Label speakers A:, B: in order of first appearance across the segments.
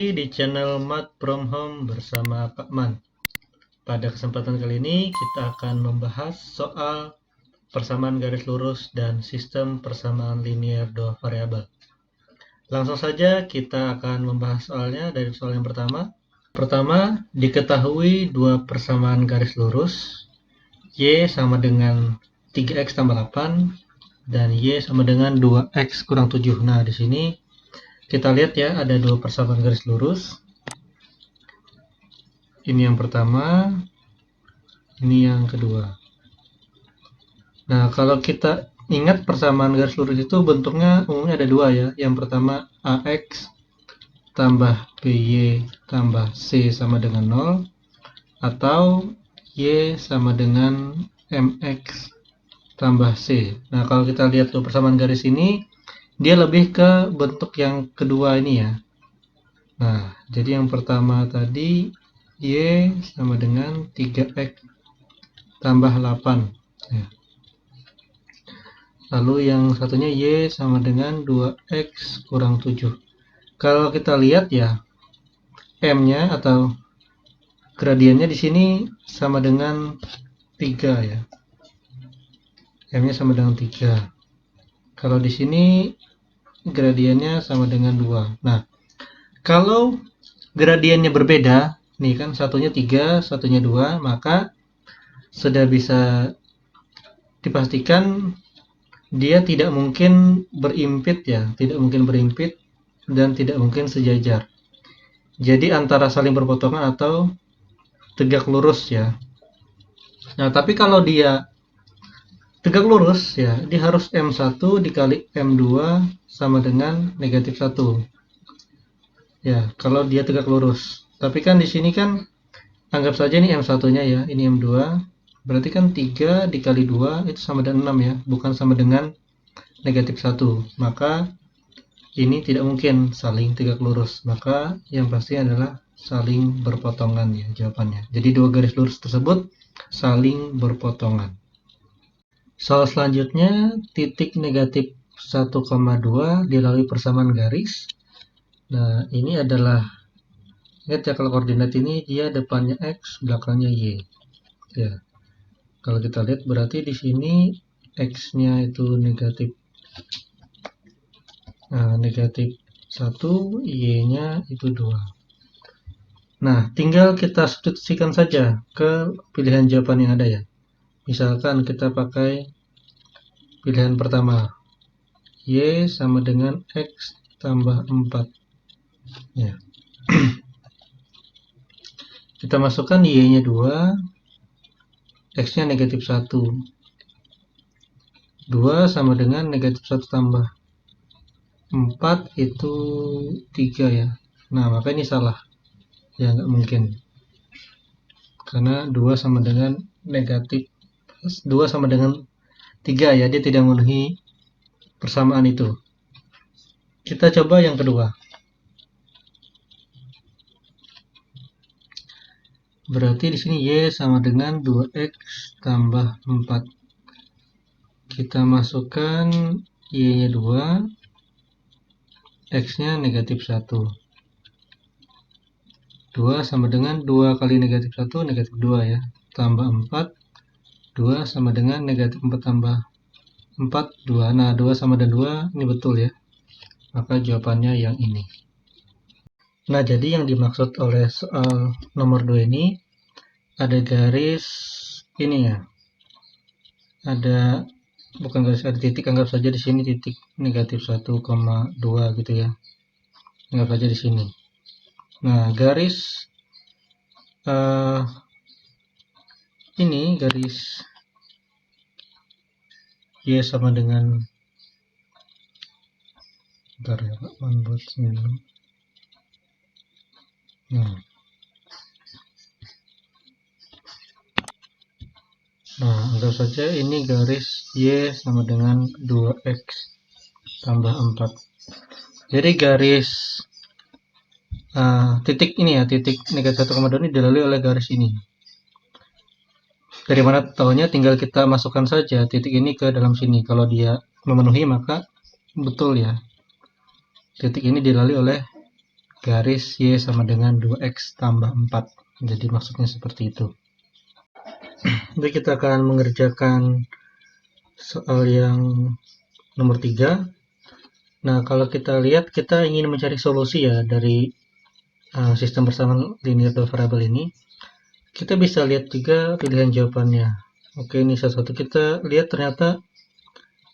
A: Di channel Math from Home bersama Pak Man. Pada kesempatan kali ini kita akan membahas soal persamaan garis lurus dan sistem persamaan linear dua variabel. Langsung saja kita akan membahas soalnya dari soal yang pertama. Pertama, diketahui dua persamaan garis lurus Y sama dengan 3x tambah 8 dan Y sama dengan 2x kurang 7. Nah, di sini kita lihat ya, ada dua persamaan garis lurus. Ini yang pertama, ini yang kedua. Nah, kalau kita ingat persamaan garis lurus itu bentuknya umumnya ada dua ya. Yang pertama AX tambah BY tambah C sama dengan 0, atau Y sama dengan MX tambah C. Nah, kalau kita lihat tuh persamaan garis ini, dia lebih ke bentuk yang kedua ini ya. Nah, jadi yang pertama tadi Y sama dengan 3X tambah 8 ya. Lalu yang satunya Y sama dengan 2X kurang 7. Kalau kita lihat ya, M-nya atau gradiennya di sini sama dengan 3 ya. M-nya sama dengan 3. Kalau di sini gradiennya sama dengan 2. Nah, kalau gradiennya berbeda, nih kan satunya 3, satunya 2, maka sudah bisa dipastikan dia tidak mungkin berimpit ya, tidak mungkin berimpit dan tidak mungkin sejajar. Jadi antara saling berpotongan atau tegak lurus ya. Nah, tapi kalau dia tegak lurus ya, dia harus M1 dikali M2 sama dengan negatif 1. Ya, kalau dia tegak lurus. Tapi kan di sini kan anggap saja ini M1-nya ya, ini M2. Berarti kan 3 dikali 2 itu sama dengan 6 ya, bukan sama dengan negatif 1. Maka ini tidak mungkin saling tegak lurus. Maka yang pasti adalah saling berpotongan ya jawabannya. Jadi dua garis lurus tersebut saling berpotongan. Soal selanjutnya, titik negatif 1,2 dilalui persamaan garis. Nah, ini adalah, lihat ya, kalau koordinat ini dia depannya X, belakangnya Y. Ya, kalau kita lihat berarti di sini X-nya itu negatif, negatif 1, Y-nya itu 2. Nah, tinggal kita substitusikan saja ke pilihan jawaban yang ada ya. Misalkan kita pakai pilihan pertama, Y sama dengan X tambah 4. Ya. Kita masukkan Y-nya 2, X-nya negatif 1. 2 sama dengan negatif 1 tambah 4 itu 3 ya. Nah, maka ini salah. Ya, nggak mungkin. Karena 2 sama dengan negatif 2 sama dengan 3 ya, dia tidak memenuhi persamaan itu. Kita coba yang kedua. Berarti di sini Y sama dengan 2X tambah 4. Kita masukkan Y-nya 2, X-nya negatif 1. 2 sama dengan 2 kali negatif 1, negatif 2 ya. Tambah 4, 2 sama dengan negatif 4 tambah 4, 2. Nah, 2 sama dengan 2, ini betul ya. Maka jawabannya yang ini. Nah, jadi yang dimaksud oleh soal nomor 2 ini, ada garis ini ya. Ada, bukan garis, ada titik, anggap saja di sini titik negatif 1,2 gitu ya. Anggap saja di sini. Nah, garis ini garis Y sama dengan, bentar ya Pak, membuat minum. Nah, anggap saja ini garis Y sama dengan 2X tambah 4. Jadi garis titik ini ya, titik negatif 1,2 ini dilalui oleh garis ini. Dari mana tahunya? Tinggal kita masukkan saja titik ini ke dalam sini. Kalau dia memenuhi maka betul ya. Titik ini dilalui oleh garis Y sama dengan 2X tambah 4. Jadi maksudnya seperti itu. Jadi kita akan mengerjakan soal yang nomor 3. Nah, kalau kita lihat, kita ingin mencari solusi ya dari sistem persamaan linear dua variabel ini. Kita bisa lihat juga pilihan jawabannya. Oke, ini satu-satu kita lihat ternyata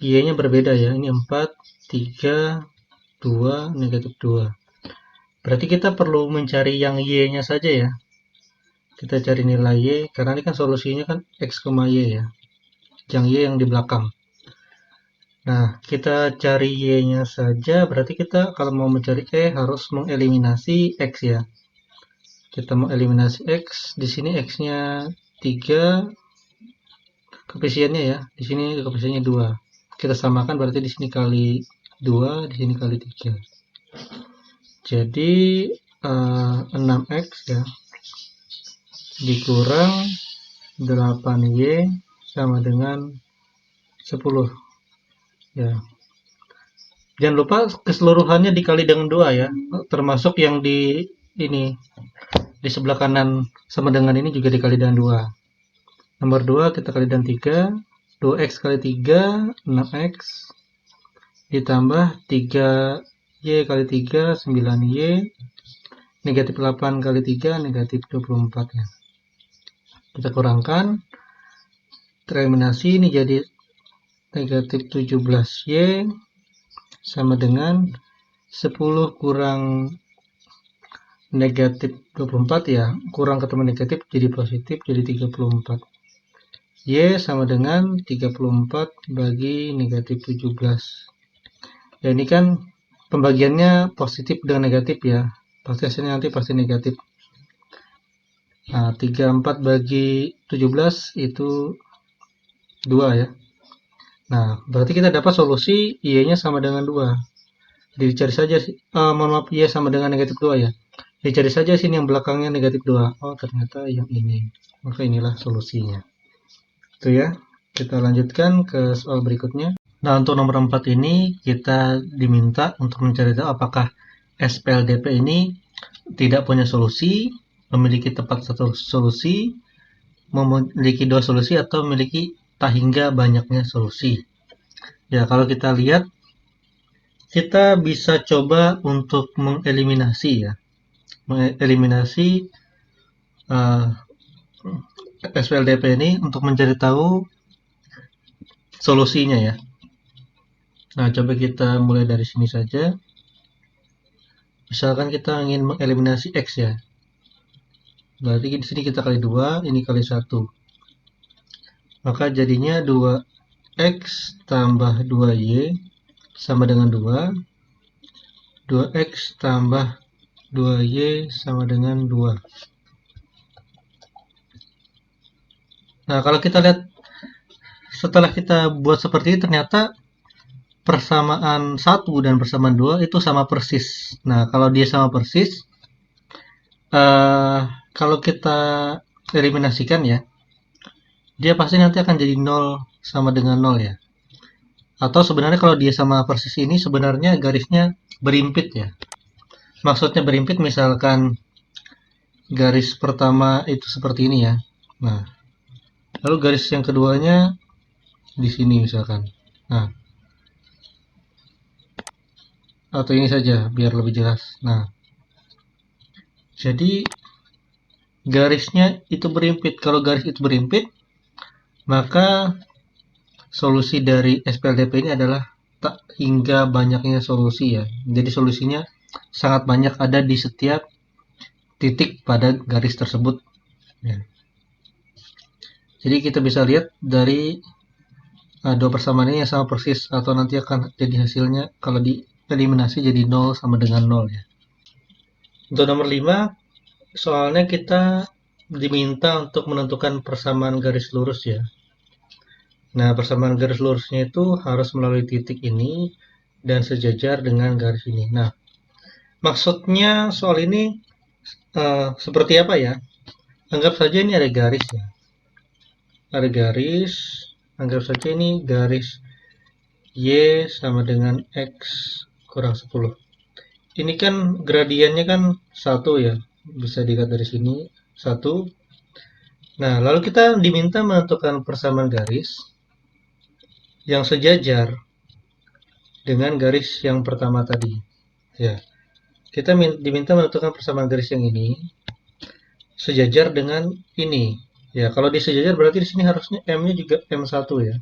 A: Y-nya berbeda ya. Ini 4, 3, 2, negatif 2. Berarti kita perlu mencari yang Y-nya saja ya. Kita cari nilai Y, karena ini kan solusinya kan X, Y ya. Yang Y yang di belakang. Nah, kita cari Y-nya saja, berarti kita kalau mau mencari E harus mengeliminasi X ya. Kita mau eliminasi X, di sini X-nya 3, koefisiennya ya. Di sini koefisiennya 2. Kita samakan berarti di sini kali 2, di sini kali 3. Jadi 6X ya dikurang 8Y sama dengan 10 ya. Jangan lupa keseluruhannya dikali dengan 2 ya, termasuk yang di ini di sebelah kanan sama dengan ini juga dikali dengan 2. Nomor 2 kita kali dengan 3, 2X kali 3, 6X ditambah 3Y kali 3, 9Y, negatif 8 kali 3, negatif 24 ya. Kita kurangkan, tereliminasi, ini jadi negatif 17Y sama dengan 10 kurang negatif 24 ya, kurang ketemu negatif jadi positif, jadi 34. Y sama dengan 34 bagi negatif 17. Ya, ini kan pembagiannya positif dengan negatif ya, pasti hasilnya nanti pasti negatif. Nah, 34 bagi 17 itu 2 ya. Nah, berarti kita dapat solusi Y-nya sama dengan 2. Jadi dicari saja, mohon maaf, Y sama dengan negatif 2 ya. Dicari saja sini yang belakangnya negatif 2. Oh, ternyata yang ini. Maka inilah solusinya. Itu ya. Kita lanjutkan ke soal berikutnya. Nah, untuk nomor 4 ini kita diminta untuk mencari tahu apakah SPLDP ini tidak punya solusi, memiliki tepat satu solusi, memiliki dua solusi, atau memiliki tak hingga banyaknya solusi. Ya, kalau kita lihat, kita bisa coba untuk mengeliminasi ya, mengeliminasi SPLDP ini untuk mencari tahu solusinya ya. Nah, coba kita mulai dari sini saja. Misalkan kita ingin mengeliminasi X ya. Berarti di sini kita kali 2, ini kali 1. Maka jadinya 2X tambah 2Y sama dengan 2. 2X tambah 2Y sama dengan 2. Nah, kalau kita lihat setelah kita buat seperti ini, ternyata persamaan 1 dan persamaan 2 itu sama persis. Nah, kalau dia sama persis, kalau kita eliminasikan ya, dia pasti nanti akan jadi 0 sama dengan 0 ya. Atau sebenarnya kalau dia sama persis ini, sebenarnya garisnya berimpit ya. Maksudnya berimpit, misalkan garis pertama itu seperti ini ya. Nah, lalu garis yang keduanya di sini misalkan. Nah, atau ini saja biar lebih jelas. Nah, jadi garisnya itu berimpit. Kalau garis itu berimpit, maka solusi dari SPLDP ini adalah tak hingga banyaknya solusi ya. Jadi solusinya sangat banyak ada di setiap titik pada garis tersebut ya. Jadi kita bisa lihat dari dua persamaan ini yang sama persis, atau nanti akan jadi hasilnya kalau dieliminasi jadi 0 sama dengan 0 ya. Untuk nomor 5, soalnya kita diminta untuk menentukan persamaan garis lurus ya. Nah, persamaan garis lurusnya itu harus melalui titik ini dan sejajar dengan garis ini. Nah, maksudnya soal ini seperti apa ya? Anggap saja ini ada garis ya. Ada garis, anggap saja ini garis Y sama dengan X kurang 10. ini kan gradiennya kan 1 ya, bisa dilihat dari sini 1. Nah, lalu kita diminta menentukan persamaan garis yang sejajar dengan garis yang pertama tadi. Ya, kita diminta menentukan persamaan garis yang ini sejajar dengan ini. Ya, kalau disejajar berarti di sini harusnya M-nya juga M1 ya.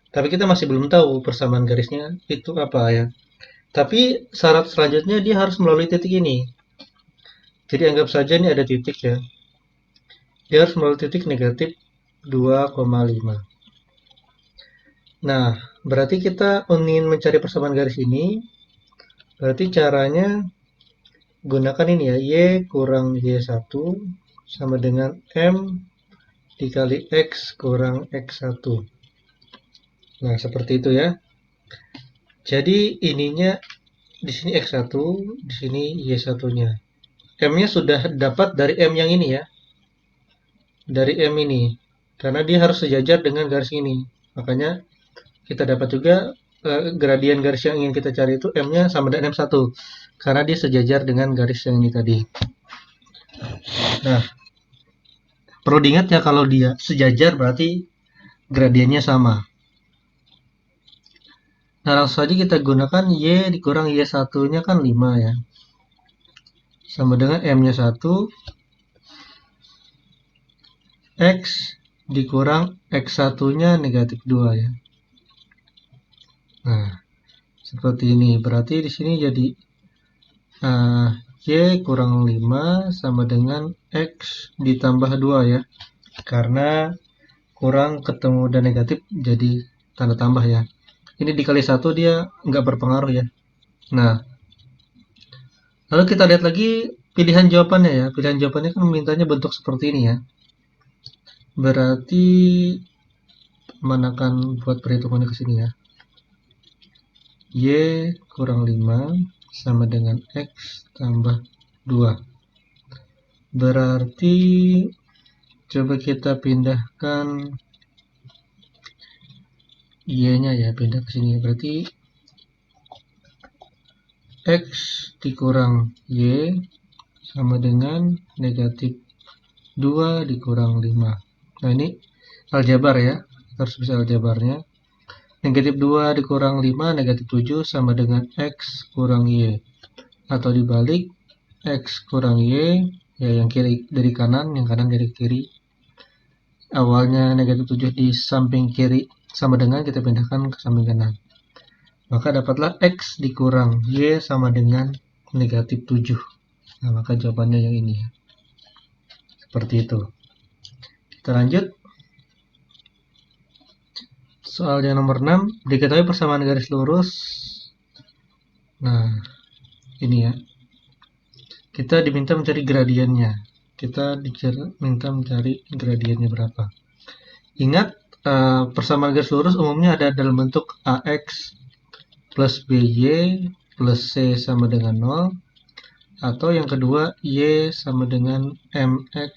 A: Tapi kita masih belum tahu persamaan garisnya itu apa ya. Tapi syarat selanjutnya dia harus melalui titik ini. Jadi anggap saja ini ada titik ya. Dia harus melalui titik negatif 2,5. Nah, berarti kita ingin mencari persamaan garis ini. Berarti caranya gunakan ini ya. Y kurang Y1 sama dengan M dikali X kurang X1. Nah, seperti itu ya. Jadi ininya di sini X1, di sini Y1-nya. M-nya sudah dapat dari M yang ini ya. Dari M ini. Karena dia harus sejajar dengan garis ini. Makanya kita dapat juga gradien garis yang ingin kita cari itu M-nya sama dengan M1. Karena dia sejajar dengan garis yang ini tadi. Nah, perlu diingat ya kalau dia sejajar berarti gradiennya sama. Nah, langsung saja kita gunakan Y dikurang Y1-nya kan 5 ya. Sama dengan M-nya 1, X dikurang X1-nya negatif 2 ya. Nah, seperti ini. Berarti di sini jadi Y kurang 5 sama dengan X ditambah 2 ya. Karena kurang ketemu dan negatif jadi tanda tambah ya. Ini dikali 1 dia nggak berpengaruh ya. Nah, lalu kita lihat lagi pilihan jawabannya ya. Pilihan jawabannya kan mintanya bentuk seperti ini ya. Berarti mana akan buat perhitungannya ke sini ya. Y kurang 5 sama dengan X tambah 2. Berarti coba kita pindahkan Y-nya ya, pindah ke sini. Berarti X dikurang Y sama dengan negatif 2 dikurang 5. Nah, ini aljabar ya. Kita harus bisa aljabarnya. Negatif 2 dikurang 5, negatif 7 sama dengan X kurang Y. Atau dibalik, X kurang Y, ya yang kiri dari kanan, yang kanan dari kiri. Awalnya negatif 7 di samping kiri sama dengan kita pindahkan ke samping kanan. Maka dapatlah X dikurang Y sama dengan negatif 7. Nah, maka jawabannya yang ini ya. Seperti itu. Kita lanjut. Soal yang nomor 6, diketahui persamaan garis lurus. Nah, ini ya. Kita diminta mencari gradiennya. Kita diminta mencari gradiennya berapa. Ingat, persamaan garis lurus umumnya ada dalam bentuk AX plus BY plus C sama dengan 0. Atau yang kedua, Y sama dengan MX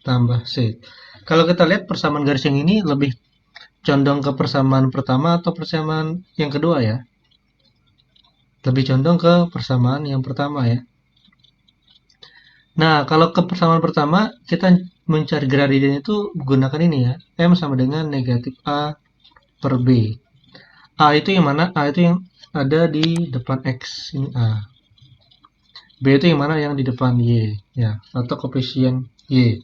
A: tambah C. Kalau kita lihat persamaan garis yang ini lebih condong ke persamaan pertama atau persamaan yang kedua ya. Lebih condong ke persamaan yang pertama ya. Nah, kalau ke persamaan pertama, kita mencari gradien itu gunakan ini ya. M sama dengan negatif A per B. A itu yang mana? A itu yang ada di depan X. Ini A. B itu yang mana? Yang di depan Y. Ya, atau koefisien Y.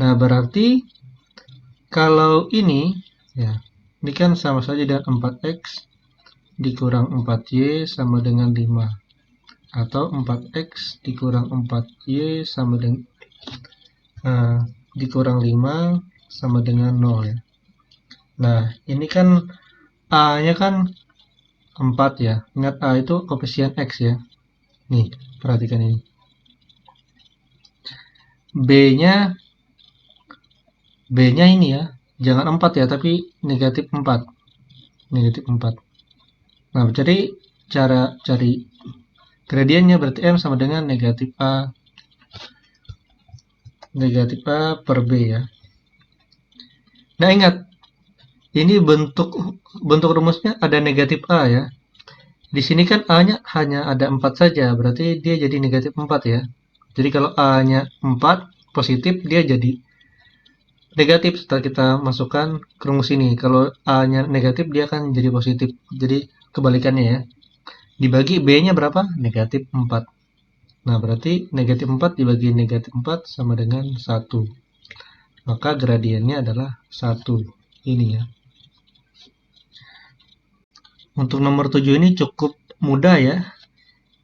A: Nah, berarti kalau ini, ya, ini kan sama saja dengan 4X dikurang 4Y sama dengan 5. Atau 4X dikurang 4Y sama dengan dikurang 5 sama dengan 0 ya. Nah, ini kan A-nya kan 4 ya. Ingat A itu koefisien X ya. Nih, perhatikan ini. B-nya ini ya. Jangan 4 ya, tapi negatif 4. Negatif 4. Nah, jadi cara cari gradiennya berarti M sama dengan negatif A per B ya. Nah, ingat, ini bentuk rumusnya ada negatif A ya. Di sini kan A-nya hanya ada 4 saja, berarti dia jadi negatif 4 ya. Jadi kalau A-nya 4 positif, dia jadi negatif setelah kita masukkan ke rumus ini. Kalau A-nya negatif, dia akan jadi positif. Jadi kebalikannya ya. Dibagi B-nya berapa? Negatif 4. Nah, berarti negatif 4 dibagi negatif 4 sama dengan 1. Maka gradiennya adalah 1. Ini ya. Untuk nomor 7 ini cukup mudah ya.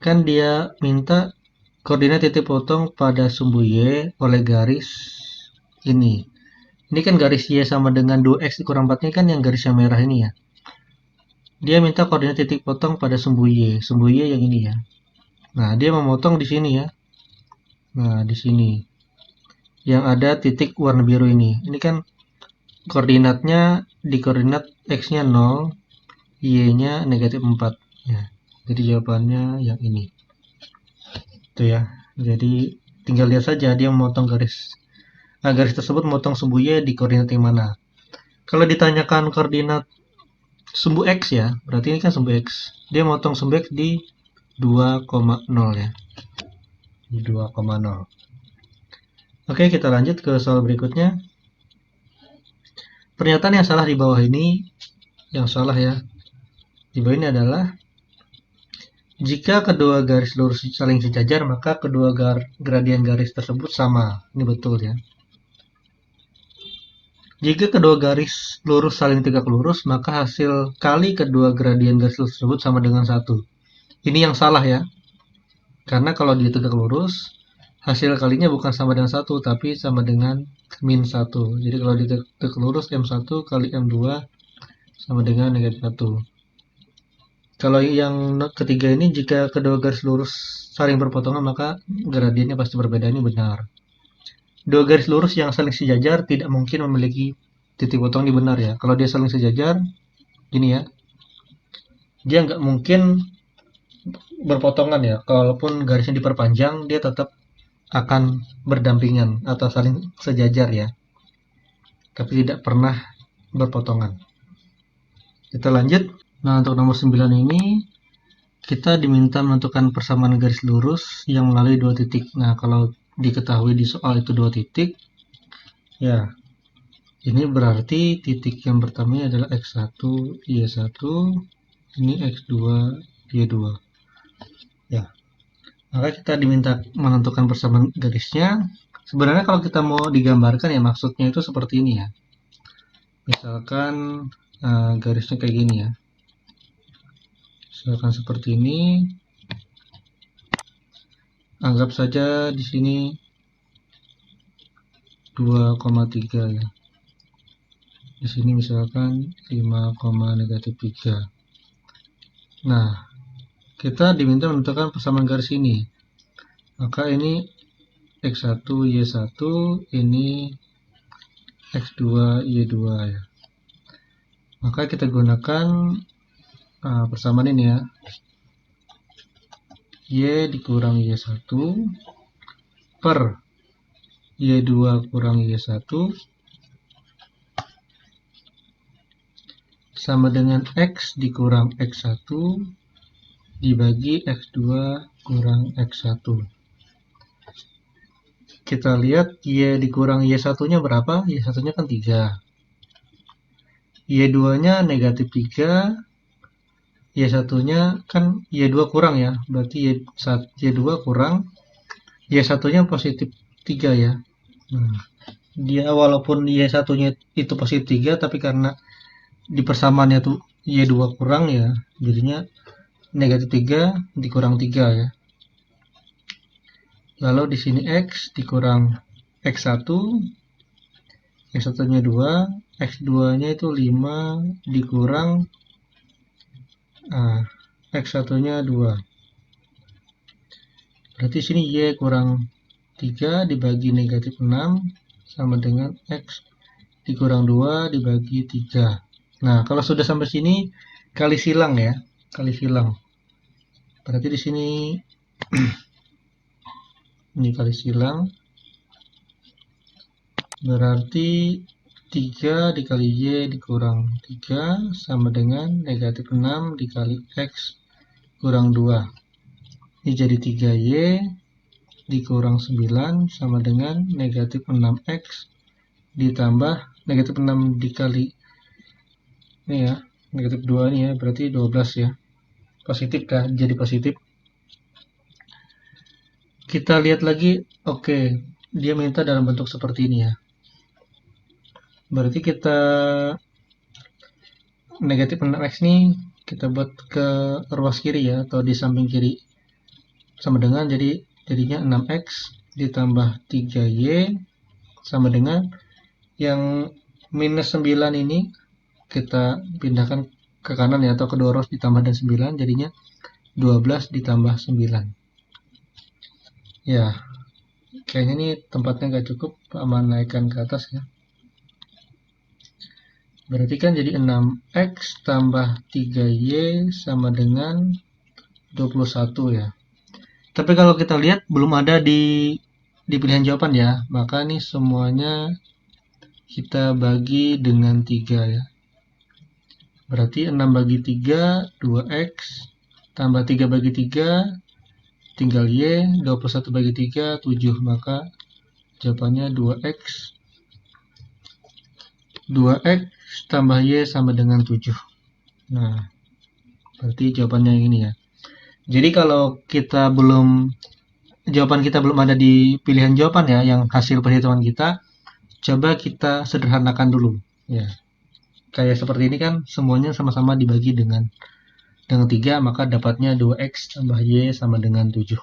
A: Kan dia minta koordinat titik potong pada sumbu Y oleh garis ini. Ini kan garis Y sama dengan 2X dikurang 4 ini kan yang garis yang merah ini ya. Dia minta koordinat titik potong pada sumbu Y. Sumbu Y yang ini ya. Nah, dia memotong di sini ya. Nah, di sini. Yang ada titik warna biru ini. Ini kan koordinatnya di koordinat X-nya 0, Y-nya negatif 4. Ya. Jadi jawabannya yang ini. Itu ya. Jadi tinggal lihat saja dia memotong garis. Nah, garis tersebut memotong sumbu Y di koordinat yang mana. Kalau ditanyakan koordinat sumbu X ya, berarti ini kan sumbu X. Dia memotong sumbu X di 2,0 ya. Di 2,0. Oke, kita lanjut ke soal berikutnya. Pernyataan yang salah di bawah ini, yang salah ya, di bawah ini adalah jika kedua garis lurus saling sejajar, maka kedua gradien garis tersebut sama. Ini betul ya. Jika kedua garis lurus saling tegak lurus, maka hasil kali kedua gradien garis lurus tersebut sama dengan 1. Ini yang salah ya. Karena kalau dia tegak lurus, hasil kalinya bukan sama dengan 1, tapi sama dengan min 1. Jadi kalau dia tegak lurus, M1 kali M2 sama dengan negatif 1. Kalau yang ketiga ini, jika kedua garis lurus saling berpotongan, maka gradiennya pasti berbeda. Ini benar. Dua garis lurus yang saling sejajar tidak mungkin memiliki titik potong. Ini benar ya. Kalau dia saling sejajar, gini ya, dia nggak mungkin berpotongan ya. Kalaupun garisnya diperpanjang, dia tetap akan berdampingan atau saling sejajar ya. Tapi tidak pernah berpotongan. Kita lanjut. Nah, untuk nomor 9 ini, kita diminta menentukan persamaan garis lurus yang melalui 2 titik. Nah, kalau diketahui di soal itu 2 titik, ya, ini berarti titik yang pertama adalah X1, Y1, ini X2, Y2. Ya, maka kita diminta menentukan persamaan garisnya. Sebenarnya kalau kita mau digambarkan ya maksudnya itu seperti ini ya. Misalkan garisnya kayak gini ya. Misalkan seperti ini. Anggap saja di sini 2,3 ya. Di sini misalkan 5,-3. Nah, kita diminta menentukan persamaan garis ini. Maka ini X1, Y1, ini X2, Y2 ya. Maka kita gunakan persamaan ini ya. Y dikurang Y1 per Y2 kurang Y1 sama dengan X dikurang X1 dibagi X2 kurang X1. Kita lihat Y dikurang Y1-nya berapa? Y1-nya kan 3. Y2-nya negatif 3. Y1-nya kan Y2 kurang ya. Berarti Y2 kurang. Y1-nya positif 3 ya. Dia walaupun Y1-nya itu positif 3, tapi karena di persamaannya tuh Y2 kurang ya, jadinya negatif 3 dikurang 3 ya. Lalu di sini X dikurang X1, X1-nya 2, X2-nya itu 5 dikurang X1-nya 2. Berarti sini Y kurang 3 dibagi negatif 6 sama dengan X dikurang 2 dibagi 3. Nah, kalau sudah sampai sini kali silang ya, kali silang. Berarti di sini ini kali silang. Berarti 3 dikali Y dikurang 3 sama dengan negatif 6 dikali X kurang 2. Ini jadi 3Y dikurang 9 sama dengan negatif 6X ditambah negatif 6 dikali ini ya, negatif 2 ini ya, berarti 12 ya. Positif kan, jadi positif. Kita lihat lagi, oke, dia minta dalam bentuk seperti ini ya. Berarti kita negatif 6X ini kita buat ke ruas kiri ya, atau di samping kiri. Sama dengan jadinya 6X ditambah 3Y sama dengan yang minus 9 ini kita pindahkan ke kanan ya, atau kedua ruas ditambah dan 9, jadinya 12 ditambah 9. Ya, kayaknya ini tempatnya nggak cukup, aman naikkan ke atas ya. Berarti kan jadi 6X tambah 3Y sama dengan 21 ya. Tapi kalau kita lihat belum ada di pilihan jawaban ya, maka nih semuanya kita bagi dengan 3 ya. Berarti 6 bagi 3, 2X, tambah 3 bagi 3, tinggal Y, 21 bagi 3, 7. Maka jawabannya 2X. 2X tambah Y sama dengan 7. Nah, berarti jawabannya yang ini ya. Jadi kalau jawaban kita belum ada di pilihan jawaban ya, yang hasil perhitungan kita, coba kita sederhanakan dulu ya. Kayak seperti ini kan semuanya sama-sama dibagi dengan 3, maka dapatnya 2X tambah Y sama dengan 7.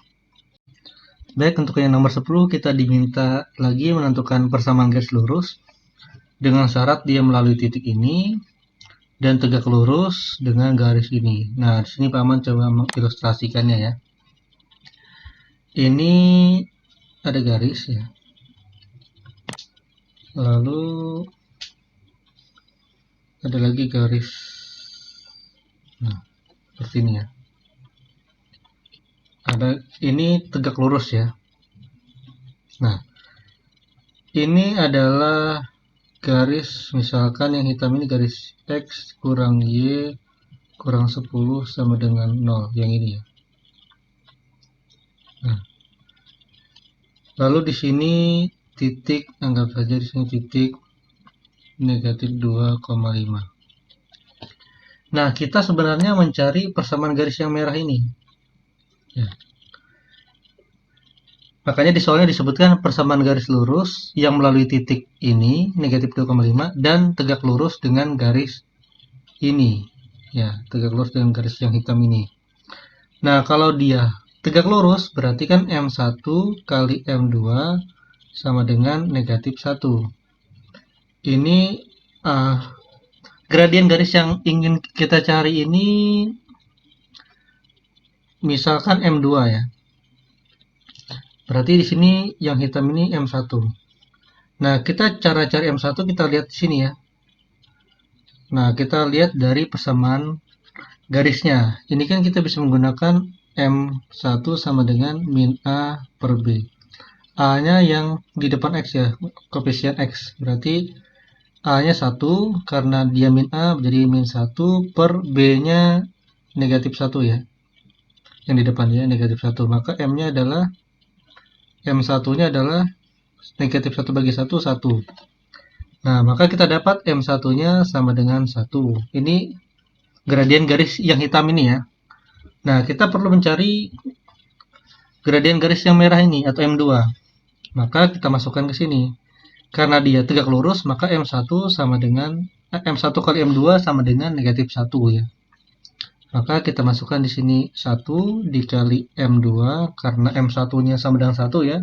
A: Baik, untuk yang nomor 10 kita diminta lagi menentukan persamaan garis lurus dengan syarat dia melalui titik ini dan tegak lurus dengan garis ini. Nah, di sini Pak Aman coba mengilustrasikannya ya. Ini ada garis ya. Lalu ada lagi garis. Nah, seperti ini ya. Ini tegak lurus ya. Nah, ini adalah garis, misalkan yang hitam ini garis X kurang Y kurang 10 sama dengan 0, yang ini ya. Nah, lalu di sini titik, anggap saja di sini titik negatif 2,5. Nah, kita sebenarnya mencari persamaan garis yang merah ini ya. Makanya di soalnya disebutkan persamaan garis lurus yang melalui titik ini negatif 2,5 dan tegak lurus dengan garis ini ya, tegak lurus dengan garis yang hitam ini. Nah, kalau dia tegak lurus berarti kan M1 kali M2 sama dengan negatif 1. Ini gradien garis yang ingin kita cari ini misalkan M2 ya. Berarti di sini yang hitam ini M1. Nah, kita cara cari M1 kita lihat di sini ya. Nah, kita lihat dari persamaan garisnya. Ini kan kita bisa menggunakan M1 sama dengan min A per B. A-nya yang di depan X ya, koefisien X. Berarti A-nya 1, karena dia min A jadi min 1 per B-nya negatif 1 ya. Yang di depan ya, negatif 1. Maka M-nya adalah, M1-nya adalah negatif 1 bagi 1, 1. Nah, maka kita dapat M1-nya sama dengan 1. Ini gradien garis yang hitam ini ya. Nah, kita perlu mencari gradien garis yang merah ini atau M2. Maka kita masukkan ke sini. Karena dia tegak lurus, maka M1 sama dengan M1 kali M2 sama dengan negatif 1 ya. Maka kita masukkan di sini 1 dikali M2 karena M1-nya sama dengan 1 ya.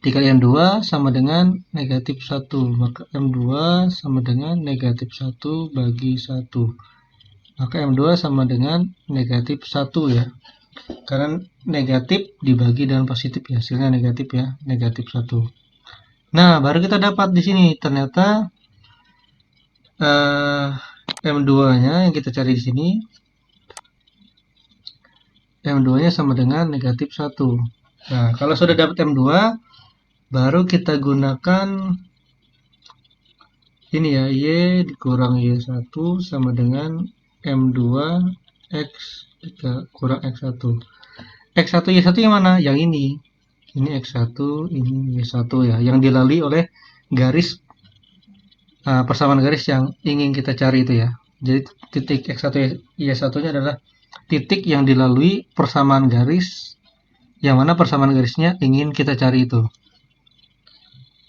A: Dikali M2 sama dengan negatif 1. Maka M2 sama dengan negatif 1 bagi 1. Maka M2 sama dengan negatif 1 ya. Karena negatif dibagi dengan positif ya, hasilnya negatif ya, negatif 1. Nah, baru kita dapat di sini ternyata M2-nya yang kita cari di sini, M2-nya sama dengan negatif 1. Nah, kalau sudah dapat M2, baru kita gunakan ini ya, Y dikurang Y1 sama dengan M2 X kurang X1. X1 Y1 yang mana? Yang ini. Ini X1, ini Y1 ya, yang dilalui oleh garis persamaan garis yang ingin kita cari itu ya. Jadi titik X1 Y1-nya adalah titik yang dilalui persamaan garis yang mana persamaan garisnya ingin kita cari itu.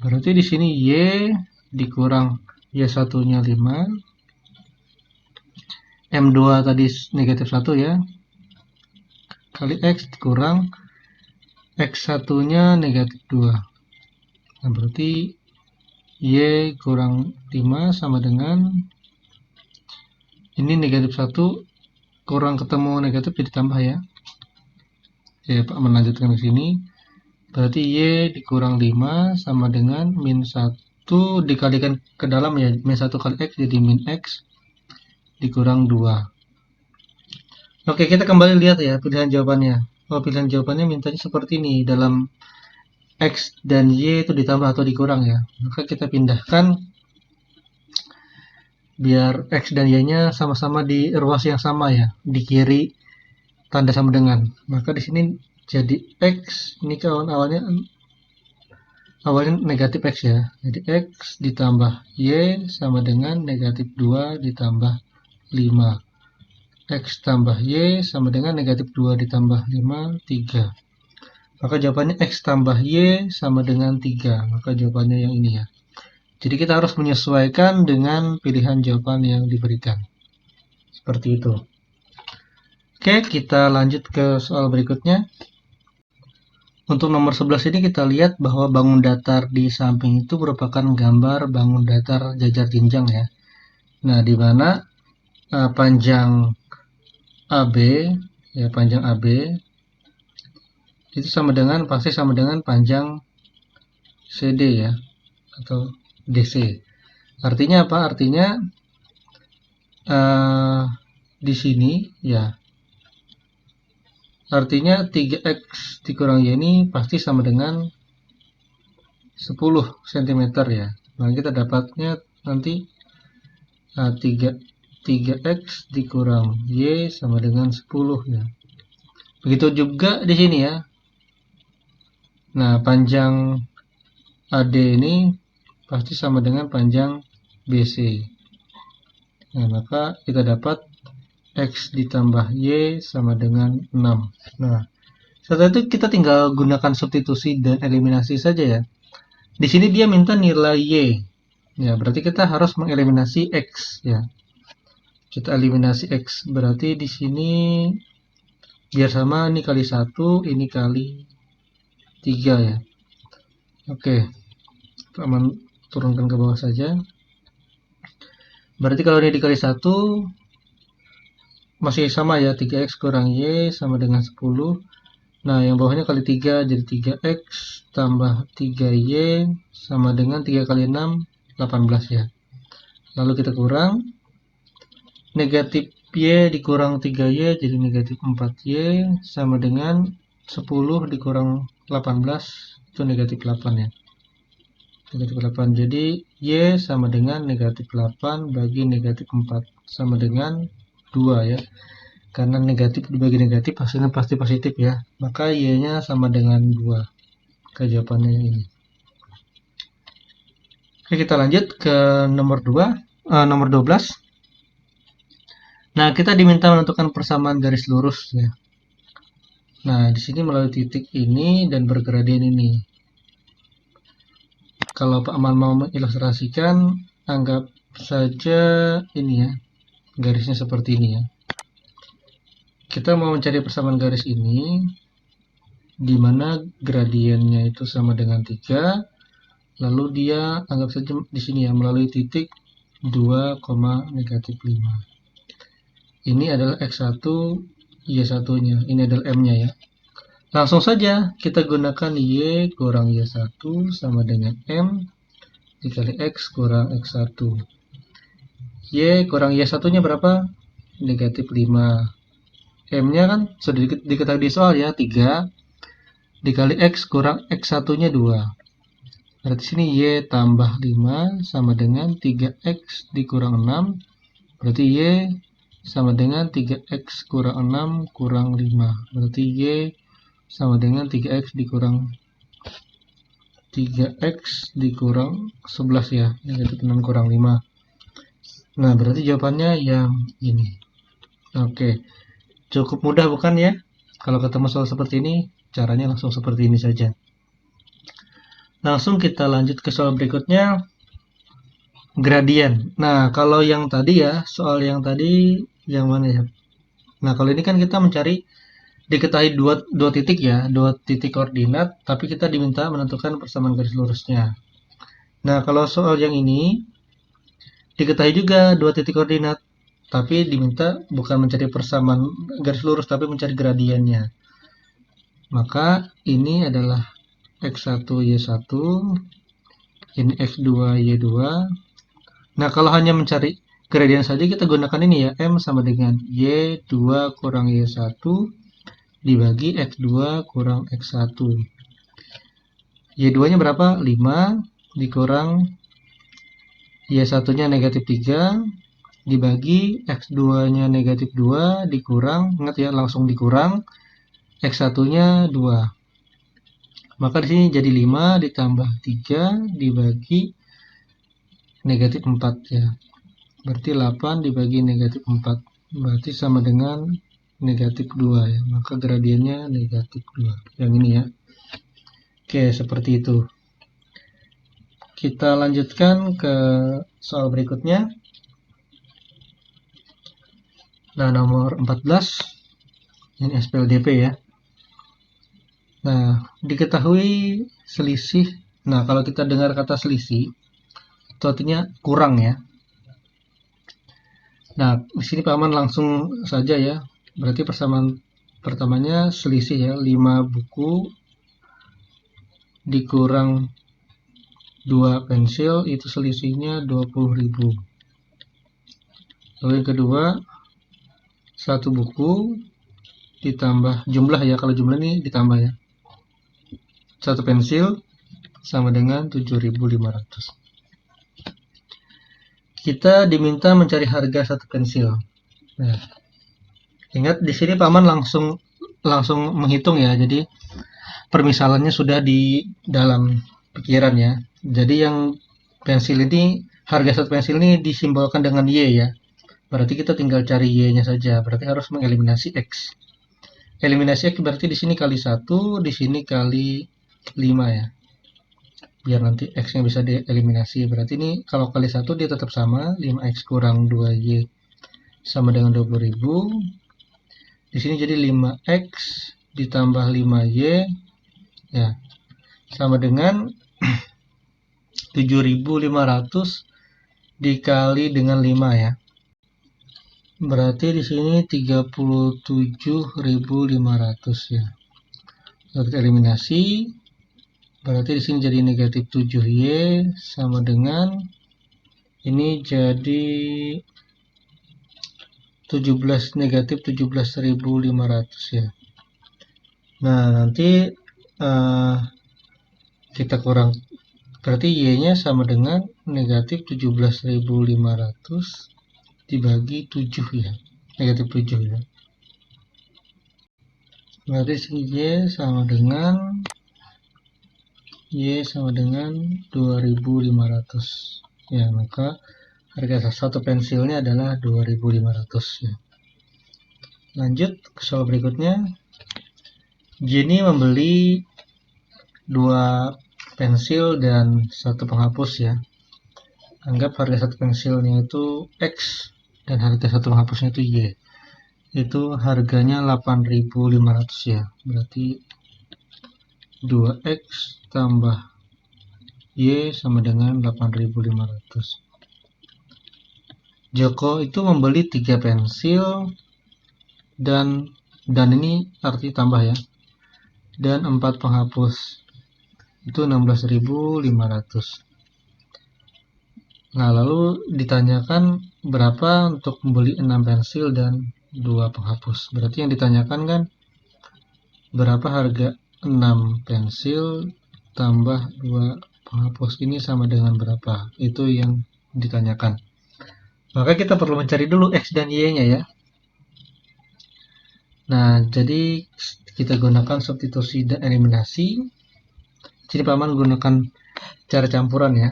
A: Berarti di sini Y dikurang Y1-nya 5. M2 tadi negatif 1 ya. Kali X kurang X1-nya negatif 2. Nah, berarti Y kurang 5 sama dengan ini negatif 1 kurang ketemu negatif jadi tambah ya. Ya, Pak melanjutkan ke sini. Berarti Y dikurang 5 sama dengan min 1 dikalikan ke dalam ya. Min 1 kali X jadi min X dikurang 2. Oke, kita kembali lihat ya pilihan jawabannya. Oh, pilihan jawabannya mintanya seperti ini. Dalam X dan Y itu ditambah atau dikurang ya. Maka kita pindahkan biar X dan Y-nya sama-sama di ruas yang sama ya. Di kiri tanda sama dengan. Maka di sini jadi X, ini kawan awalnya negatif X ya. Jadi X ditambah Y sama dengan negatif 2 ditambah 5. X tambah Y sama dengan negatif 2 ditambah 5, 3. Maka jawabannya X tambah Y sama dengan 3. Maka jawabannya yang ini ya. Jadi kita harus menyesuaikan dengan pilihan jawaban yang diberikan. Seperti itu. Oke, kita lanjut ke soal berikutnya. Untuk nomor 11 ini kita lihat bahwa bangun datar di samping itu merupakan gambar bangun datar jajar jenjang ya. Nah, di mana panjang AB ya, panjang AB itu pasti sama dengan panjang CD ya, atau DC. Artinya apa? Artinya di sini ya, artinya 3X dikurang Y ini pasti sama dengan 10 cm ya. Nah, kita dapatnya nanti 3X dikurang Y sama dengan 10 ya. Begitu juga di sini ya. Nah, panjang AD ini pasti sama dengan panjang BC. Nah, maka kita dapat X ditambah Y sama dengan 6. Nah, setelah itu kita tinggal gunakan substitusi dan eliminasi saja ya. Di sini dia minta nilai Y. Ya, berarti kita harus mengeliminasi X ya. Kita eliminasi X, berarti di sini biar sama, ini kali 1, ini kali 3 ya. Oke, aman, turunkan ke bawah saja. Berarti kalau ini dikali 1 masih sama ya, 3X kurang Y sama dengan 10. Nah, yang bawahnya kali 3 jadi 3X tambah 3Y sama dengan 3 kali 6, 18 ya. Lalu kita kurang negatif Y dikurang 3Y jadi negatif 4Y sama dengan 10 dikurang 18 itu negatif 8 ya. Negatif 8. Jadi Y sama dengan negatif 8 bagi negatif 4 sama dengan 2 ya. Karena negatif dibagi negatif hasilnya pasti positif ya. Maka Y-nya sama dengan 2. Jawabannya ini. Oke, kita lanjut ke nomor 12. Nah, kita diminta menentukan persamaan garis lurus ya. Nah, di sini melalui titik ini dan bergradien ini. Kalau Pak Aman mau mengilustrasikan, anggap saja ini ya, garisnya seperti ini ya. Kita mau mencari persamaan garis ini, di mana gradiennya itu sama dengan 3, lalu dia anggap saja di sini ya, melalui titik 2, negatif 5. Ini adalah X1, Y1-nya. Ini adalah M-nya ya. Langsung saja kita gunakan Y kurang Y1 sama dengan M dikali X kurang X1. Y kurang Y1-nya berapa? Negatif 5. M-nya kan sudah diketahui di soal ya, 3 dikali X kurang X1-nya 2. Berarti sini Y tambah 5 sama dengan 3X dikurang 6. Berarti Y sama dengan 3x kurang 6 kurang 5. Berarti Y sama dengan 3x dikurang 3x dikurang 11 ya, negatif 6 kurang 5. Nah, berarti jawabannya yang ini. Oke, cukup mudah bukan ya? Kalau ketemu soal seperti ini, caranya langsung seperti ini saja. Langsung kita lanjut ke soal berikutnya, gradien. Nah, kalau yang tadi ya, soal yang tadi, yang mana ya? Nah, kalau ini kan kita mencari, diketahui dua titik ya, dua titik koordinat, tapi kita diminta menentukan persamaan garis lurusnya. Nah, kalau soal yang ini, diketahui juga dua titik koordinat, tapi diminta bukan mencari persamaan garis lurus, tapi mencari gradiennya. Maka ini adalah x1 y1, ini x2 y2. Nah, kalau hanya mencari gradien saja kita gunakan ini ya, m sama dengan y2 kurang y1 dibagi x2 kurang x1. y2 nya berapa? 5 dikurang y1 nya negatif 3 dibagi x2 nya negatif 2 dikurang, ingat ya langsung dikurang, x1 nya 2. Maka di sini jadi 5 ditambah 3 dibagi negatif 4 ya. Berarti 8 dibagi negatif 4. Berarti sama dengan negatif 2 ya. Maka gradiennya negatif 2. Yang ini ya. Oke, seperti itu. Kita lanjutkan ke soal berikutnya. Nah, nomor 14. Ini SPLDP ya. Nah, diketahui selisih. Nah, kalau kita dengar kata selisih, itu artinya kurang ya. Nah, di sini paman langsung saja ya. Berarti persamaan pertamanya selisih ya, 5 buku dikurang 2 pensil, itu selisihnya 20.000. Lalu yang kedua, 1 buku ditambah jumlah ya, kalau jumlah ini ditambah ya. 1 pensil sama dengan 7.500. Kita diminta mencari harga 1 pensil. Nah, ingat di sini paman langsung menghitung ya. Jadi permisalannya sudah di dalam pikiran ya. Jadi yang pensil ini, harga 1 pensil ini disimbolkan dengan Y ya. Berarti kita tinggal cari Y-nya saja. Berarti harus mengeliminasi X. Eliminasi X berarti di sini kali 1, di sini kali 5 ya. Biar nanti X-nya bisa dieliminasi. Berarti ini kalau kali 1 dia tetap sama. 5X kurang 2Y sama dengan 20.000. Di sini jadi 5X ditambah 5Y ya. Sama dengan 7.500 dikali dengan 5 ya. Berarti di sini 37.500 ya. Lalu kita eliminasi. Berarti di sini jadi negatif 7Y sama dengan ini jadi 17 negatif 17.500 ya. Nah, nanti kita kurang, berarti Y-nya sama dengan negatif 17.500 dibagi 7 ya, negatif 7 ya. Berarti Y sama dengan 2.500 ya, maka harga 1 pensilnya adalah 2.500 ya. Lanjut ke soal berikutnya. Jenny membeli 2 pensil dan 1 penghapus ya. Anggap harga 1 pensilnya itu X dan harga 1 penghapusnya itu Y. Itu harganya 8.500 ya. Berarti 2X tambah Y sama dengan 8.500. Joko itu membeli 3 pensil dan ini arti tambah ya. Dan 4 penghapus. Itu 16.500. Nah, lalu ditanyakan berapa untuk membeli 6 pensil dan 2 penghapus. Berarti yang ditanyakan kan berapa harga 6 pensil tambah 2 penghapus ini sama dengan berapa. Itu yang ditanyakan. Maka kita perlu mencari dulu X dan Y-nya ya. Nah, jadi kita gunakan substitusi dan eliminasi. Jadi Paman gunakan cara campuran ya.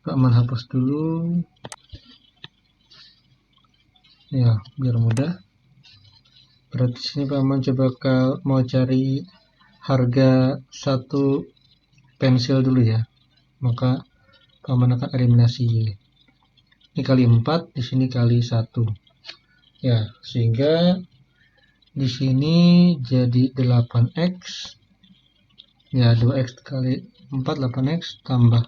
A: Paman hapus dulu. Ya, biar mudah. Berarti sini Paman coba mau cari harga satu pensil dulu ya. Maka Paman akan eliminasi Y. Ini kali 4, di sini kali 1. Ya, sehingga di sini jadi 8x. Ya, 2x kali 4, 8x tambah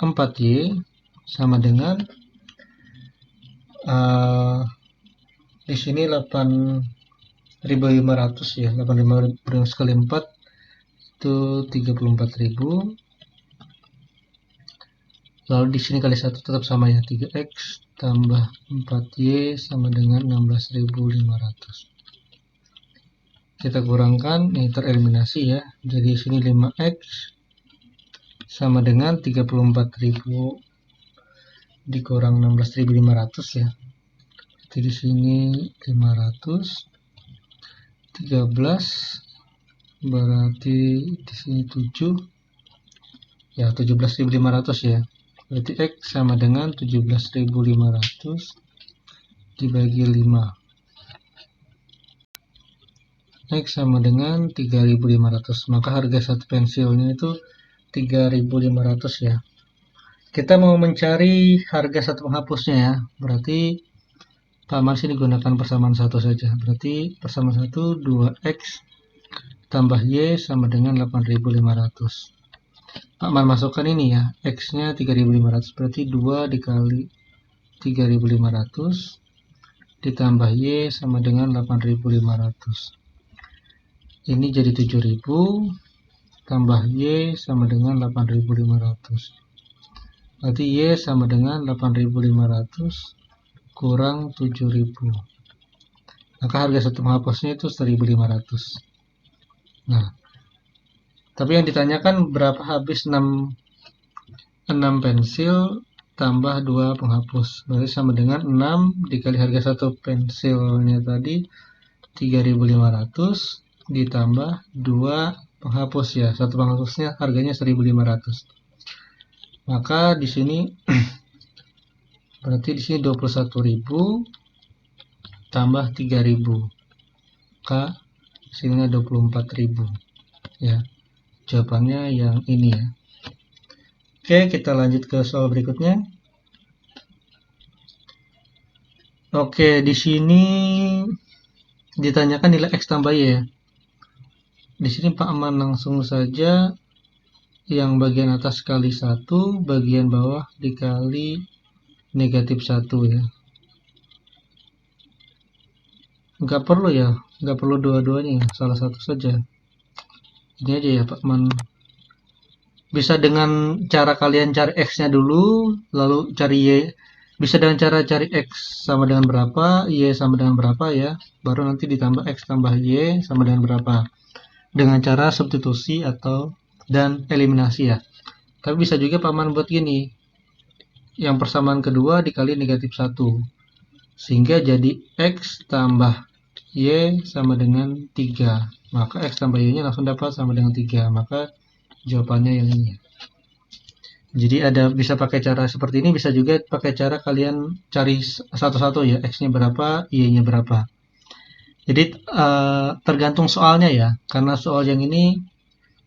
A: 4y sama dengan di sini 8.500 ya. 8.500 kali 4 itu 34.000. Lalu di sini kali 1 tetap sama ya, 3x tambah 4y sama dengan 16.500. Kita kurangkan, ini tereliminasi ya. Jadi di sini 5x sama dengan 34.000 dikurang 16.500 ya. Jadi di sini 500 13 berarti di sini 7 ya, 17.500 ya. Berarti X sama dengan 17.500 dibagi 5. X sama dengan 3.500. Maka harga satu pensilnya itu 3.500 ya. Kita mau mencari harga satu penghapusnya ya. Berarti Paman sini gunakan persamaan 1 saja. Berarti persamaan 1 2x tambah y sama dengan 8.500. Paman masukkan ini ya, x-nya 3.500, berarti 2 dikali 3.500 ditambah y sama dengan 8.500. Ini jadi 7.000 tambah y sama dengan 8.500. Berarti y sama dengan 8.500 kurang 7.000. Maka harga satu penghapusnya itu 1.500. Nah, tapi yang ditanyakan berapa habis 6 pensil tambah 2 penghapus. Berarti sama dengan 6 dikali harga satu pensilnya tadi 3.500 ditambah 2 penghapus ya. Satu penghapusnya harganya 1.500. Maka di sini berarti di sini 21.000 tambah 3.000. Maka sini 24.000 ya. Jawabannya yang ini ya. Oke, kita lanjut ke soal berikutnya. Oke, di sini ditanyakan nilai X tambah Y ya. Di sini Pak Aman langsung saja yang bagian atas kali 1, bagian bawah dikali negatif 1 ya. Nggak perlu ya, nggak perlu dua-duanya ya, salah satu saja. Ini aja ya Pak Aman. Bisa dengan cara kalian cari X-nya dulu, lalu cari Y. Bisa dengan cara cari X sama dengan berapa, Y sama dengan berapa ya. Baru nanti ditambah X tambah Y sama dengan berapa. Dengan cara substitusi atau dan eliminasi ya. Tapi bisa juga Paman buat gini. Yang persamaan kedua dikali negatif 1. Sehingga jadi X tambah Y sama dengan 3. Maka X tambah Y-nya langsung dapat sama dengan 3. Maka jawabannya yang ini. Jadi ada bisa pakai cara seperti ini, bisa juga pakai cara kalian cari satu-satu ya, X-nya berapa, Y-nya berapa. Jadi tergantung soalnya ya, karena soal yang ini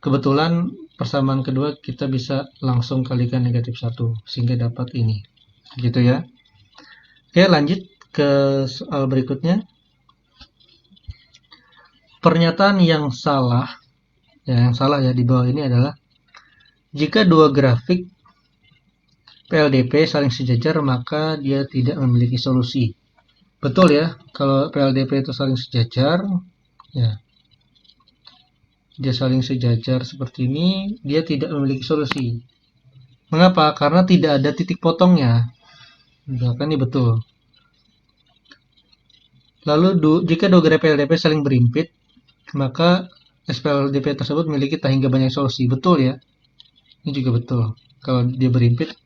A: kebetulan persamaan kedua kita bisa langsung kalikan negatif 1 sehingga dapat ini. Gitu ya. Oke, lanjut ke soal berikutnya. Pernyataan yang salah ya di bawah ini adalah jika dua grafik PLDP saling sejajar maka dia tidak memiliki solusi. Betul ya, kalau PLDP itu saling sejajar, ya, dia saling sejajar seperti ini, dia tidak memiliki solusi. Mengapa? Karena tidak ada titik potongnya. Kan ini betul. Lalu jika dua grafik PLDP saling berimpit, maka SPLDP tersebut memiliki tak hingga banyak solusi. Betul ya? Ini juga betul. Kalau dia berimpit,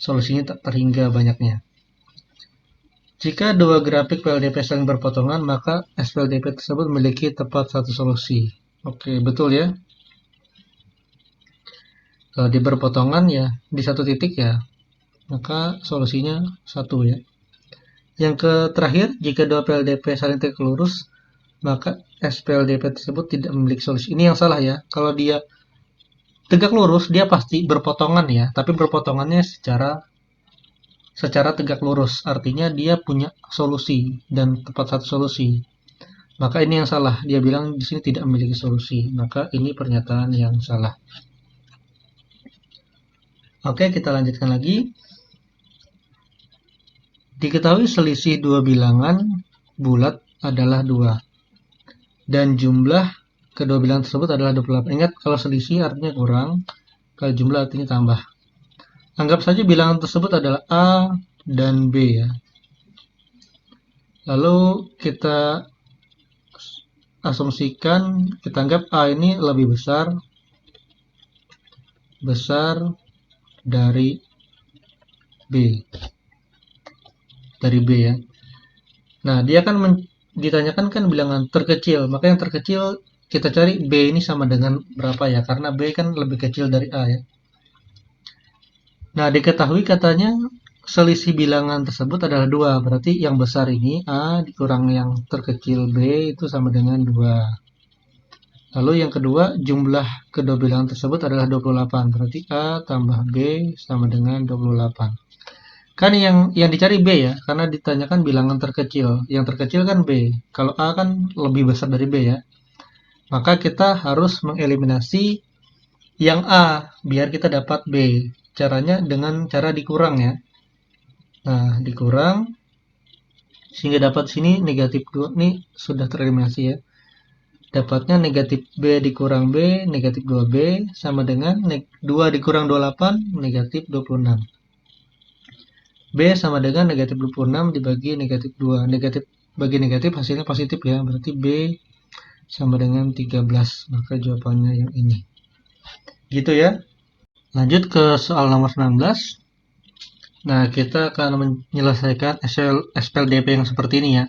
A: solusinya tak terhingga banyaknya. Jika dua grafik PLDP saling berpotongan, maka SPLDP tersebut memiliki tepat satu solusi. Oke, betul ya. Kalau di berpotongan ya, di satu titik ya, maka solusinya satu ya. Yang terakhir, jika dua PLDP saling tegak lurus, maka SPLDP tersebut tidak memiliki solusi. Ini yang salah ya. Kalau dia tegak lurus, dia pasti berpotongan ya, tapi berpotongannya secara tegak lurus. Artinya dia punya solusi dan tepat satu solusi. Maka ini yang salah. Dia bilang di sini tidak memiliki solusi. Maka ini pernyataan yang salah. Oke, kita lanjutkan lagi. Diketahui selisih dua bilangan bulat adalah 2. Dan jumlah kedua bilangan tersebut adalah 28. Ingat, kalau selisih artinya kurang, kalau jumlah artinya tambah. Anggap saja bilangan tersebut adalah A dan B ya. Lalu kita asumsikan, kita anggap A ini lebih besar dari B. Dari B ya. Nah, dia kan ditanyakan kan bilangan terkecil, maka yang terkecil kita cari B ini sama dengan berapa ya, karena B kan lebih kecil dari A ya. Nah, diketahui katanya selisih bilangan tersebut adalah 2, berarti yang besar ini A dikurang yang terkecil B itu sama dengan 2. Lalu yang kedua, jumlah kedua bilangan tersebut adalah 28, berarti A tambah B sama dengan 28. Kan yang dicari B ya, karena ditanyakan bilangan terkecil. Yang terkecil kan B. Kalau A kan lebih besar dari B ya. Maka kita harus mengeliminasi yang A biar kita dapat B. Caranya dengan cara dikurang ya. Nah, dikurang sehingga dapat sini negatif 2 ini sudah tereliminasi ya. Dapatnya negatif B dikurang B, negatif 2B sama dengan 2 dikurang 28, negatif 26. B sama dengan negatif 26 dibagi negatif 2. Negatif bagi negatif hasilnya positif ya. Berarti B sama dengan 13. Maka jawabannya yang ini. Gitu ya. Lanjut ke soal nomor 19. Nah, kita akan menyelesaikan SPLDP yang seperti ini ya.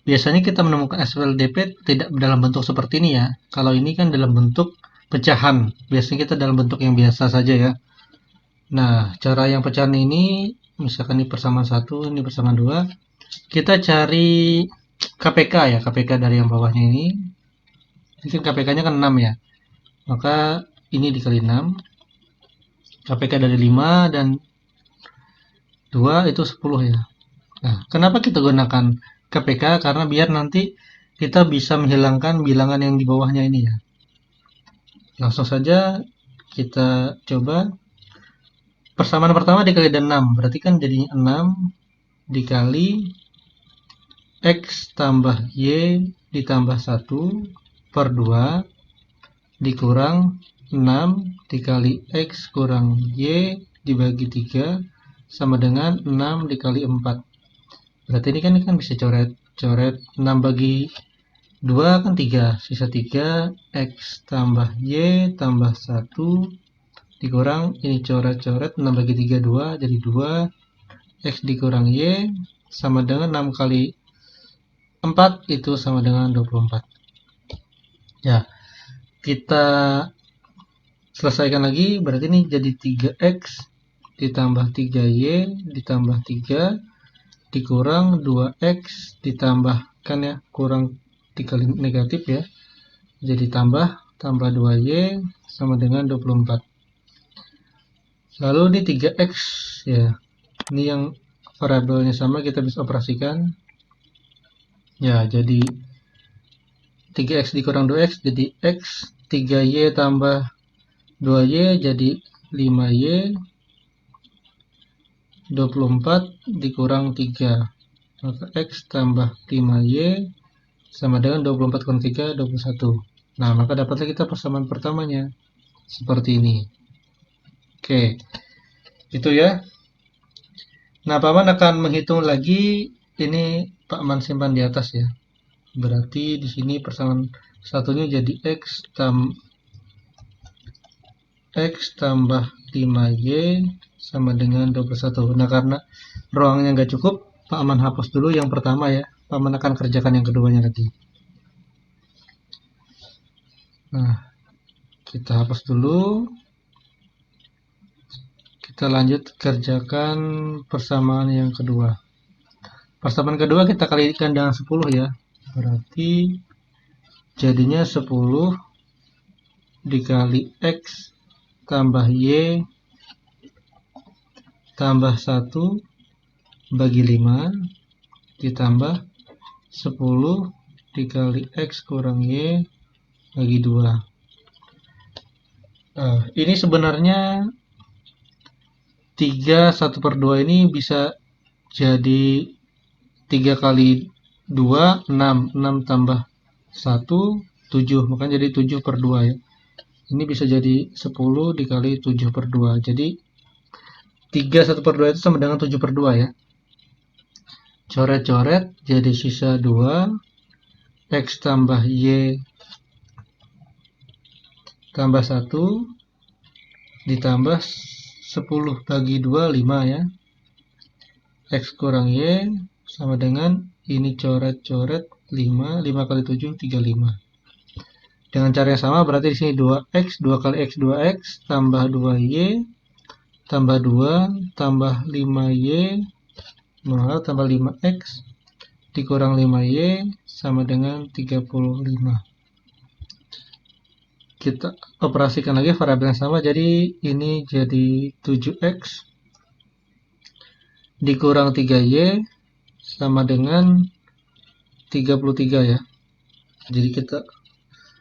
A: Biasanya kita menemukan SPLDP tidak dalam bentuk seperti ini ya. Kalau ini kan dalam bentuk pecahan. Biasanya kita dalam bentuk yang biasa saja ya. Nah, cara yang pecahan ini, misalkan ini persamaan 1, ini persamaan 2. Kita cari KPK ya, KPK dari yang bawahnya ini. Mungkin KPK-nya kan 6 ya. Maka ini dikali 6. KPK dari 5 dan 2 itu 10 ya. Nah, kenapa kita gunakan KPK? Karena biar nanti kita bisa menghilangkan bilangan yang di bawahnya ini ya. Langsung saja kita coba. Persamaan pertama dikali dengan 6, berarti kan jadinya 6 dikali X tambah Y ditambah 1 per 2 dikurang 6 dikali X kurang Y dibagi 3 sama dengan 6 dikali 4. Berarti ini kan bisa coret 6 bagi 2 kan 3, sisa 3 X tambah Y tambah 1 dikurang ini coret 6 bagi 3 2 jadi 2 X dikurang Y sama dengan 6 kali 4 itu sama dengan 24 ya. Kita selesaikan lagi, berarti ini jadi 3X ditambah 3Y ditambah 3 dikurang 2X ditambahkan ya, kurang dikali negatif ya, jadi tambah 2Y sama dengan 24. Lalu ini 3X ya, ini yang variabelnya sama kita bisa operasikan ya, jadi 3X dikurang 2X jadi X, 3Y tambah 2Y jadi 5Y, 24 dikurang 3 maka X tambah 5Y sama dengan 24 kurang 3 21. Nah, maka dapatlah kita persamaan pertamanya seperti ini. Oke, itu ya. Nah, Paman akan menghitung lagi, ini Pak Man simpan di atas ya. Berarti di sini persamaan satunya jadi X tambah 5Y sama dengan 21. Nah, karena ruangnya nggak cukup, Pak Aman hapus dulu yang pertama ya. Pak Aman akan kerjakan yang keduanya lagi. Nah, kita hapus dulu. Kita lanjut kerjakan persamaan yang kedua. Persamaan kedua kita kalikan dengan 10 ya. Berarti jadinya 10 dikali X tambah Y tambah 1 bagi 5 ditambah 10 dikali X kurang Y bagi 2. Ini sebenarnya 3 1/2 ini bisa jadi 3 kali 2 6 tambah 1 7, makanya jadi 7/2 ya. Ini bisa jadi 10 dikali 7/2. Jadi 3 1/2 itu sama dengan 7/2 ya. Coret-coret jadi sisa 2 X tambah Y tambah 1 ditambah 10 bagi 2 5 ya. X kurang Y sama dengan ini coret-coret 5 kali 7 35. Dengan cara yang sama berarti di sini 2X 2 kali X 2X tambah 2Y tambah 2 tambah 5Y tambah 5X dikurang 5Y sama dengan 35. Kita operasikan lagi variabel yang sama, jadi ini jadi 7X dikurang 3Y sama dengan 33 ya. Jadi kita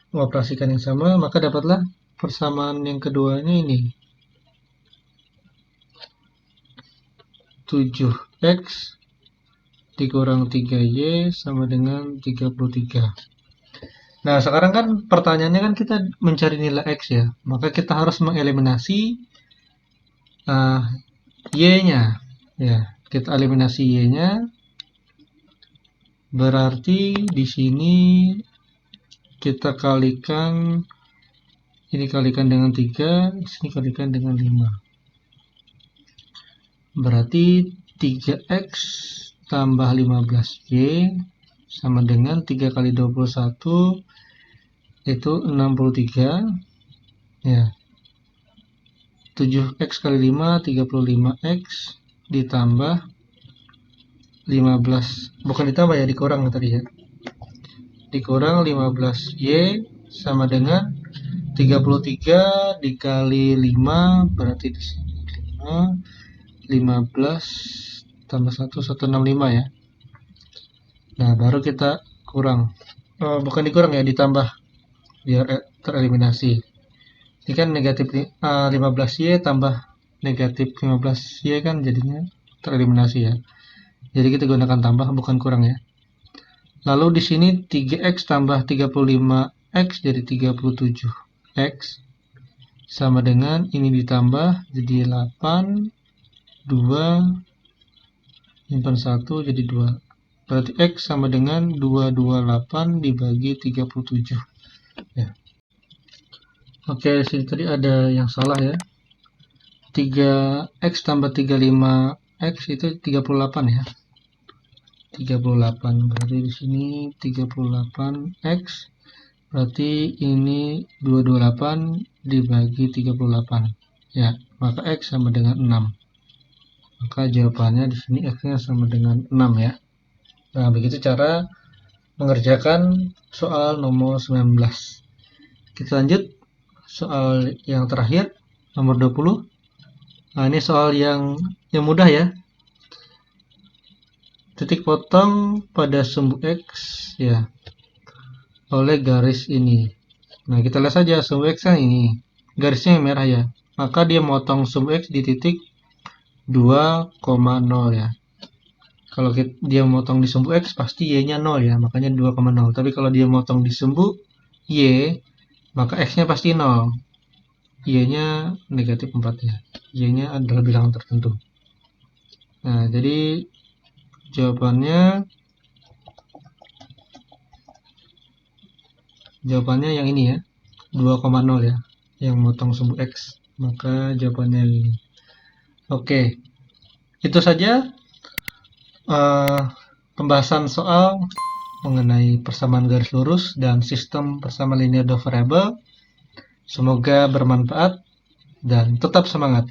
A: mengoperasikan yang sama, maka dapatlah persamaan yang keduanya ini 7X dikurang 3Y sama dengan 33. Nah, sekarang kan pertanyaannya kan kita mencari nilai X ya. Maka kita harus mengeliminasi Y-nya. Ya, kita eliminasi Y-nya. Berarti di sini kita kalikan, ini kalikan dengan 3, di sini kalikan dengan 5. Berarti 3X tambah 15Y sama dengan 3 kali 21 itu 63 ya. 7X kali 5 35X ditambah 15, bukan ditambah ya, dikurang tadi ya, dikurang 15Y sama dengan 33 dikali 5 berarti di sini 5 15 tambah 1 165 ya. Nah, baru kita kurang, bukan dikurang ya, ditambah biar tereliminasi. Ini kan negatif 15Y tambah negatif 15Y kan jadinya tereliminasi ya. Jadi kita gunakan tambah bukan kurang ya. Lalu di sini 3X tambah 35X jadi 37X sama dengan ini ditambah jadi 8 2 simpan 1 jadi 2. Berarti X sama dengan 228 dibagi 37 ya. Oke, di sini tadi ada yang salah ya. 3X tambah 35X itu 38 ya. 38 berarti di sini 38X berarti ini 228 dibagi 38 ya, maka X sama dengan 6. Maka jawabannya di sini X-nya sama dengan 6 ya. Nah, begitu cara mengerjakan soal nomor 19. Kita lanjut soal yang terakhir, nomor 20. Nah, ini soal yang mudah ya. Titik potong pada sumbu X ya oleh garis ini. Nah, kita lihat saja sumbu X kan ini. Garisnya yang merah ya. Maka dia motong sumbu X di titik 2,0 ya. Kalau dia motong di sumbu X pasti Y-nya 0 ya, makanya 2,0. Tapi kalau dia motong di sumbu Y, maka X-nya pasti 0. Y-nya negatif 4 ya. Y-nya adalah bilangan tertentu. Nah, jadi jawabannya yang ini ya, 2,0 ya, yang motong sumbu X. Maka jawabannya ini. Oke, itu saja pembahasan soal mengenai persamaan garis lurus dan sistem persamaan linear dua variabel. Semoga bermanfaat dan tetap semangat.